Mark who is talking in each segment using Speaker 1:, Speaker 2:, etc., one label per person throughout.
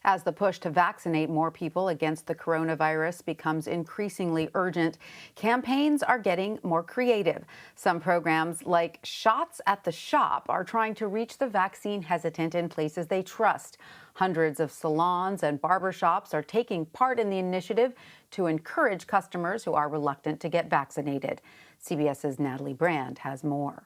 Speaker 1: As the push to vaccinate more people against the coronavirus becomes increasingly urgent, campaigns are getting more creative. Some programs, like Shots at the Shop, are trying to reach the vaccine hesitant in places they trust. Hundreds of salons and barbershops are taking part in the initiative to encourage customers who are reluctant to get vaccinated. CBS's Natalie Brand has more.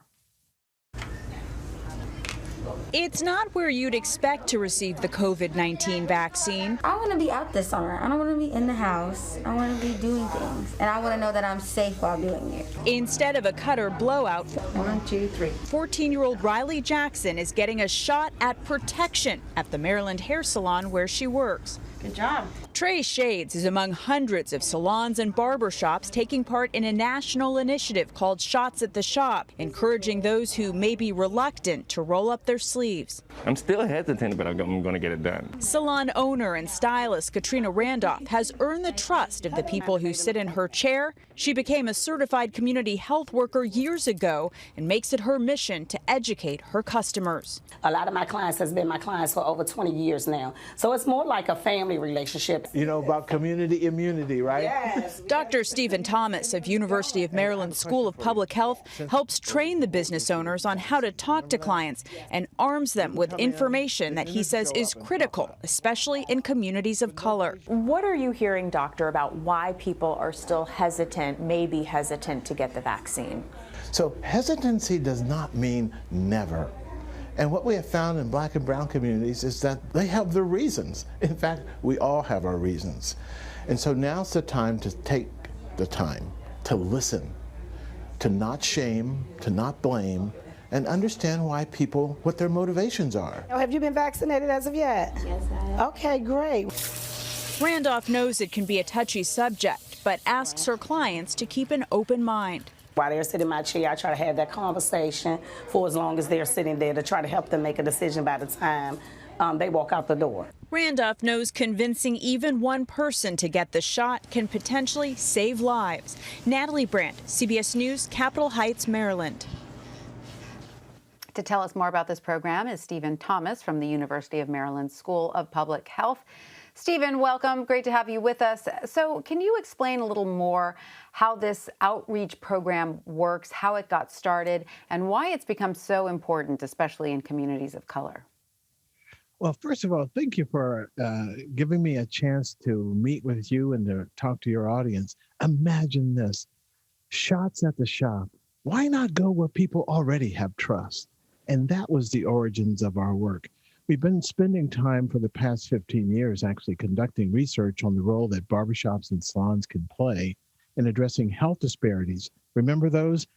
Speaker 2: It's not where you'd expect to receive the COVID-19 vaccine.
Speaker 3: I want to be out this summer. I don't want to be in the house. I want to be doing things. And I want to know that I'm safe while doing it.
Speaker 2: Instead of a cut or blowout,
Speaker 3: 1, 2, 3.
Speaker 2: 14-year-old Riley Jackson is getting a shot at protection at the Maryland hair salon where she works.
Speaker 3: Good job.
Speaker 2: Trey Shades is among hundreds of salons and barbershops taking part in a national initiative called Shots at the Shop, encouraging those who may be reluctant to roll up their sleeves.
Speaker 4: I'm still hesitant, but I'm going to get it done.
Speaker 2: Salon owner and stylist Katrina Randolph has earned the trust of the people who sit in her chair. She became a certified community health worker years ago and makes it her mission to educate her customers.
Speaker 5: A lot of my clients has been my clients for over 20 years now, so it's more like a family relationship.
Speaker 6: You know about community immunity, right?
Speaker 5: Yes.
Speaker 2: Dr. Stephen Thomas of University of Maryland School of Public Health helps train the business owners on how to talk to clients and arms them with information that he says is critical, especially in communities of color.
Speaker 7: What are you hearing, doctor, about why people are still hesitant, maybe hesitant to get the vaccine?
Speaker 6: So hesitancy does not mean never. And what we have found in Black and brown communities is that they have their reasons. In fact, we all have our reasons. And so now's the time to take the time to listen, to not shame, to not blame, and understand why people, what their motivations are.
Speaker 8: Have you been vaccinated as of yet?
Speaker 3: Yes, I have.
Speaker 8: Okay, great.
Speaker 2: Randolph knows it can be a touchy subject, but asks her clients to keep an open mind.
Speaker 5: While they're sitting in my chair, I try to have that conversation for as long as they're sitting there to try to help them make a decision by the time they walk out the door.
Speaker 2: Randolph knows convincing even one person to get the shot can potentially save lives. Natalie Brand, CBS News, Capitol Heights, Maryland.
Speaker 1: To tell us more about this program is Stephen Thomas from the University of Maryland School of Public Health. Stephen, welcome. Great to have you with us. So can you explain a little more how this outreach program works, how it got started, and why it's become so important, especially in communities of color?
Speaker 9: Well, first of all, thank you for giving me a chance to meet with you and to talk to your audience. Imagine this, Shots at the Shop. Why not go where people already have trust? And that was the origins of our work. We've been spending time for the past 15 years actually conducting research on the role that barbershops and salons can play in addressing health disparities. Remember those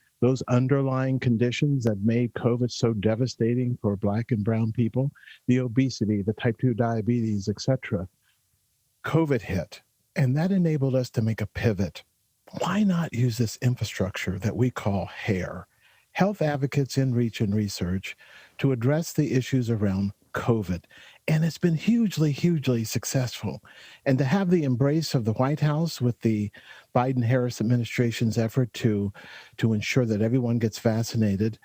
Speaker 9: underlying conditions that made COVID so devastating for Black and brown people? The obesity, the type 2 diabetes, etc. COVID hit, and that enabled us to make a pivot. Why not use this infrastructure that we call HAIR, Health Advocates in Reach and Research, to address the issues around COVID. And it's been hugely, hugely successful. And to have the embrace of the White House with the Biden-Harris administration's effort to ensure that everyone gets vaccinated,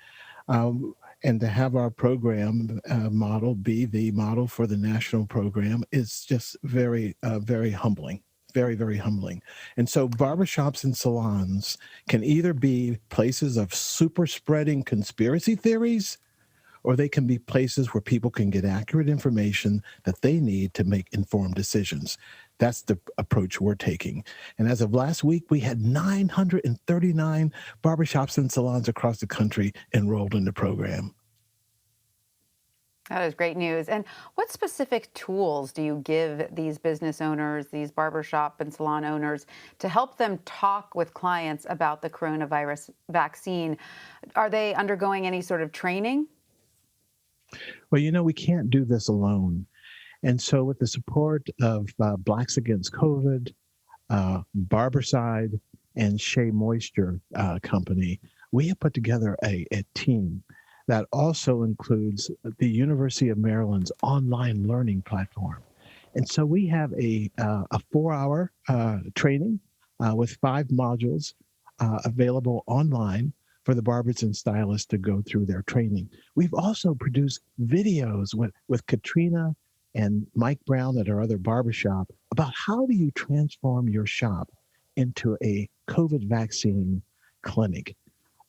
Speaker 9: and to have our program model be the model for the national program is just very, very humbling. Very, very humbling. And so barbershops and salons can either be places of super spreading conspiracy theories, or they can be places where people can get accurate information that they need to make informed decisions. That's the approach we're taking. And as of last week, we had 939 barbershops and salons across the country enrolled in the program.
Speaker 1: That is great news. And what specific tools do you give these business owners, these barbershop and salon owners, to help them talk with clients about the coronavirus vaccine? Are they undergoing any sort of training?
Speaker 9: Well, you know, we can't do this alone. And so with the support of Blacks Against COVID, Barberside, and Shea Moisture Company, we have put together a team that also includes the University of Maryland's online learning platform. And so we have a 4-hour training with 5 modules available online for the barbers and stylists to go through their training. We've also produced videos with Katrina and Mike Brown at our other barbershop about how do you transform your shop into a COVID vaccine clinic.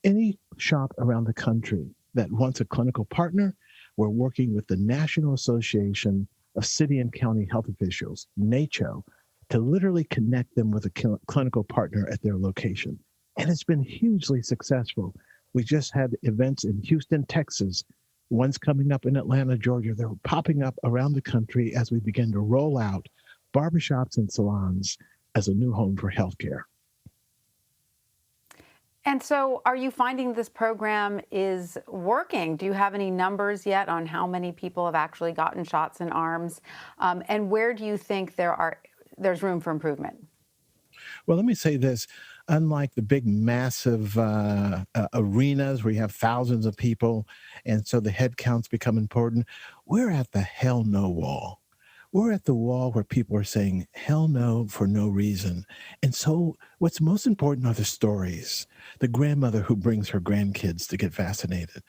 Speaker 9: Any shop around the country that wants a clinical partner, we're working with the National Association of City and County Health Officials, NACHO, to literally connect them with a clinical partner at their location. And it's been hugely successful. We just had events in Houston, Texas. One's coming up in Atlanta, Georgia. They're popping up around the country as we begin to roll out barbershops and salons as a new home for healthcare.
Speaker 1: And so are you finding this program is working? Do you have any numbers yet on how many people have actually gotten shots in arms? And where do you think there's room for improvement?
Speaker 9: Well, let me say this. Unlike the big, massive arenas where you have thousands of people, and so the head counts become important, we're at the hell no wall. We're at the wall where people are saying hell no for no reason. And so what's most important are the stories. The grandmother who brings her grandkids to get vaccinated.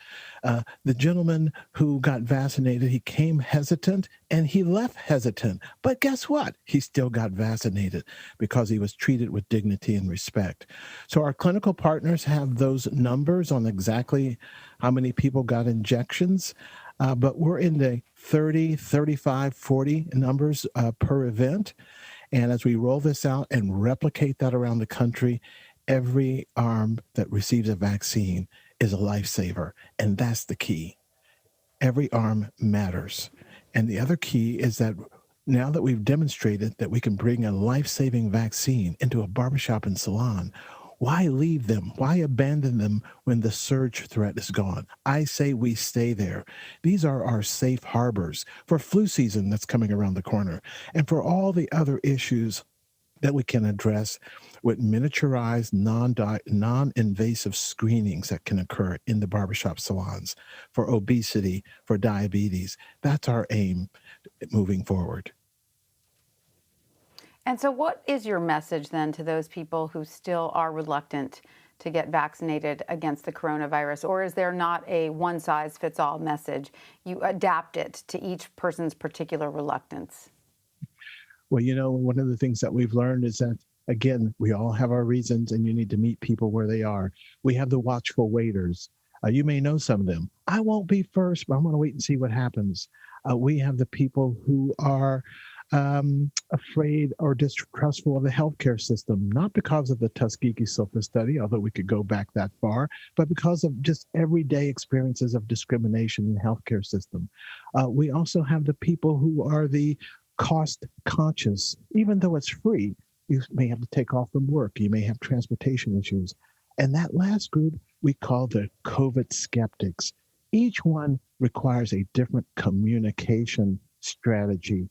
Speaker 9: The gentleman who got vaccinated, he came hesitant and he left hesitant. But guess what? He still got vaccinated because he was treated with dignity and respect. So our clinical partners have those numbers on exactly how many people got injections. But we're in the 30, 35, 40 numbers per event. And as we roll this out and replicate that around the country, every arm that receives a vaccine is a lifesaver. And that's the key. Every arm matters. And the other key is that now that we've demonstrated that we can bring a life-saving vaccine into a barbershop and salon, why leave them? Why abandon them when the surge threat is gone? I say we stay there. These are our safe harbors for flu season that's coming around the corner and for all the other issues that we can address with miniaturized, non-invasive screenings that can occur in the barbershop salons for obesity, for diabetes. That's our aim moving forward.
Speaker 1: And so what is your message then to those people who still are reluctant to get vaccinated against the coronavirus? Or is there not a one-size-fits-all message? You adapt it to each person's particular reluctance.
Speaker 9: Well, you know, one of the things that we've learned is that, again, we all have our reasons and you need to meet people where they are. We have the watchful waiters. You may know some of them. I won't be first, but I'm going to wait and see what happens. We have the people who are afraid or distrustful of the healthcare system, not because of the Tuskegee SOFA study, although we could go back that far, but because of just everyday experiences of discrimination in the healthcare system. We also have the people who are the cost conscious. Even though it's free, you may have to take off from work. You may have transportation issues. And that last group we call the COVID skeptics. Each one requires a different communication strategy.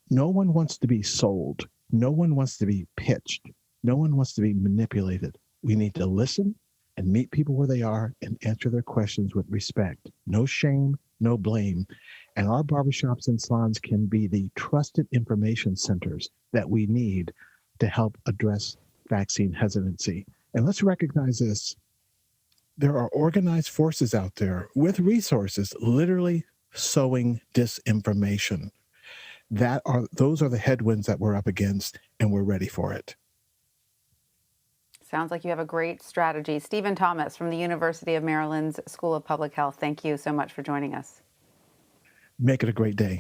Speaker 9: No one wants to be sold. No one wants to be pitched. No one wants to be manipulated. We need to listen and meet people where they are and answer their questions with respect. No shame, no blame. And our barbershops and salons can be the trusted information centers that we need to help address vaccine hesitancy. And let's recognize this. There are organized forces out there with resources literally sowing disinformation. Those are the headwinds that we're up against, and we're ready for it.
Speaker 1: Sounds like you have a great strategy. Stephen Thomas from the University of Maryland's School of Public Health, thank you so much for joining us.
Speaker 9: Make it a great day.